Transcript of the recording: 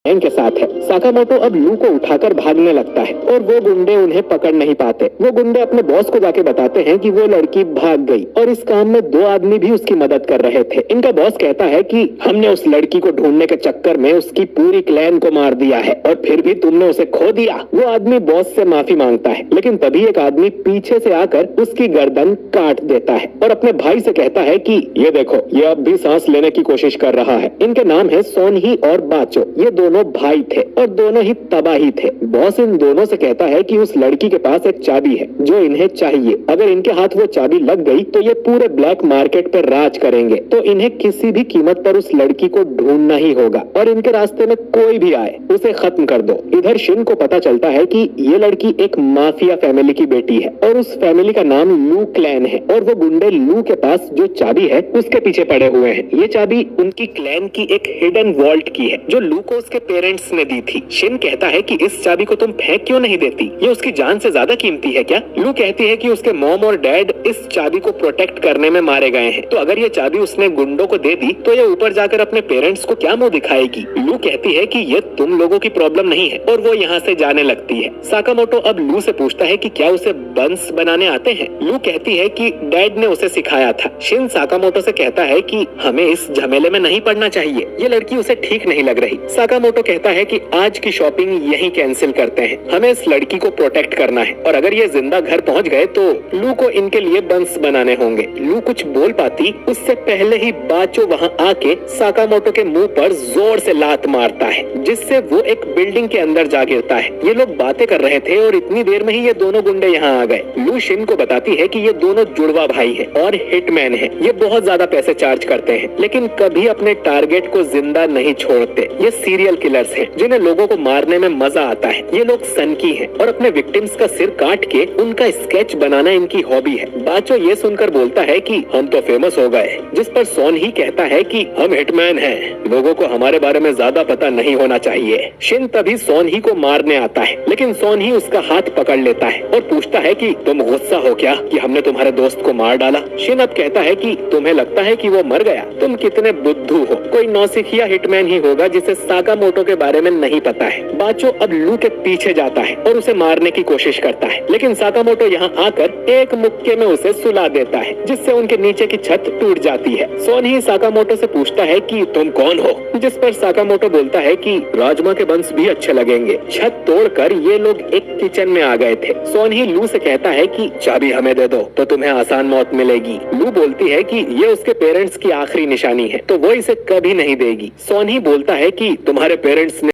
Gang के साथ है। साकामोटो अब लू को उठाकर भागने लगता है और वो गुंडे उन्हें पकड़ नहीं पाते। वो गुंडे अपने बॉस को जाके बताते हैं कि वो लड़की भाग गई और इस काम में दो आदमी भी उसकी मदद कर रहे थे। इनका बॉस कहता है कि हमने उस लड़की को ढूंढने के चक्कर में उसकी पूरी क्लैन को मार दिया है और फिर भी तुमने उसे खो दिया। वो आदमी बॉस से माफी मांगता है, लेकिन तभी एक आदमी पीछे से आकर उसकी गर्दन काट देता है और अपने भाई से कहता है कि ये देखो, ये अब भी सांस लेने की कोशिश कर रहा है। इनके नाम है सोनही और बाचो। ये दोनों भाई थे और दोनों ही तबाही थे। बॉस इन दोनों से कहता है कि उस लड़की के पास एक चाबी है जो इन्हें चाहिए। अगर इनके हाथ वो चाबी लग गई तो ये पूरे ब्लैक मार्केट पर राज करेंगे, तो इन्हें किसी भी कीमत पर उस लड़की को ढूंढना ही होगा और इनके रास्ते में कोई भी आए उसे खत्म कर दो। इधर शिन को पता चलता है कि ये लड़की एक माफिया फैमिली की बेटी है और उस फैमिली का नाम लू क्लैन है और वो गुंडे लू के पास जो चाबी है उसके पीछे पड़े हुए हैं। ये चाबी उनकी क्लैन की एक हिडन वॉल्ट की है जो लू को उसके पेरेंट्स ने दी थी। शिन कहता है कि इस चाबी को तुम फेंक क्यों नहीं देती, ये उसकी जान से ज्यादा कीमती है क्या? लू कहती है कि उसके मॉम और डैड इस चाबी को प्रोटेक्ट करने में मारे गए हैं, तो अगर ये चाबी उसने गुंडों को दे दी तो ये ऊपर जाकर अपने पेरेंट्स को क्या मुंह दिखाएगी। लू कहती है कि ये तुम लोगों की प्रॉब्लम नहीं है और वो यहाँ से जाने लगती है। साकामोटो अब लू से पूछता है कि क्या उसे बंस बनाने आते हैं। लू कहती है कि डैड ने उसे सिखाया था। शिन साकामोटो से कहता है कि हमें इस झमेले में नहीं पड़ना चाहिए, ये लड़की उसे ठीक नहीं लग रही। साकामोटो कहता है कि आज की शॉपिंग यहीं कैंसिल करते हैं, हमें इस लड़की को प्रोटेक्ट करना है और अगर ये जिंदा घर पहुंच गए तो लू को इनके लिए बंस बनाने होंगे। लू कुछ बोल पाती उससे पहले ही बाचो वहां आके साकामोटो के मुंह पर जोर से लात मारता है, जिससे वो एक बिल्डिंग के अंदर जा गिरता है। ये लोग बातें कर रहे थे और इतनी देर में ही ये दोनों गुंडे यहाँ आ गए। लू शिन को बताती है कि ये दोनों जुड़वा भाई हैं और हिटमैन हैं। ये बहुत ज्यादा पैसे चार्ज करते हैं लेकिन कभी अपने टारगेट को जिंदा नहीं छोड़ते। ये सीरियल किलर्स हैं जिन्हें लोगों को मारने में मजा आता है। ये लोग सनकी हैं और अपने विक्टिम्स का सिर काट के उनका स्केच बनाना इनकी हॉबी है। बाचो ये सुनकर बोलता है कि हम तो फेमस हो गए, जिस पर सोन ही कहता है कि हम हिटमैन हैं, लोगों को हमारे बारे में ज्यादा पता नहीं होना चाहिए। शिन तभी सोन ही को मारने आता है, लेकिन सोन ही उसका हाथ पकड़ लेता है और पूछता है कि तुम गुस्सा हो क्या कि हमने तुम्हारे दोस्त को मार डाला। शिन अब कहता है कि तुम्हें लगता है कि वो मर गया, तुम कितने बुद्धू हो, कोई नौसिखिया हिटमैन ही होगा जिसे साकामोटो के बारे में नहीं पता है। बाचो अब लू के पीछे जाता है और उसे मारने की कोशिश करता है, लेकिन साकामोटो यहाँ आकर एक मुक्के में उसे सुला देता है, जिससे उनके नीचे की छत टूट जाती है। सोन ही साकामोटो से पूछता है कि तुम कौन हो, जिस पर साकामोटो बोलता है कि राजमा के बंस भी अच्छे लगेंगे। छत तोड़कर ये लोग एक किचन में आ गए थे। सोन ही लू से कहता है कि चाबी हमें दे दो तो तुम्हें आसान मौत मिलेगी। लू बोलती है कि ये उसके पेरेंट्स की आखिरी निशानी है, तो वो इसे कभी नहीं देगी। सोन ही बोलता है कि तुम्हारे पेरेंट्स ने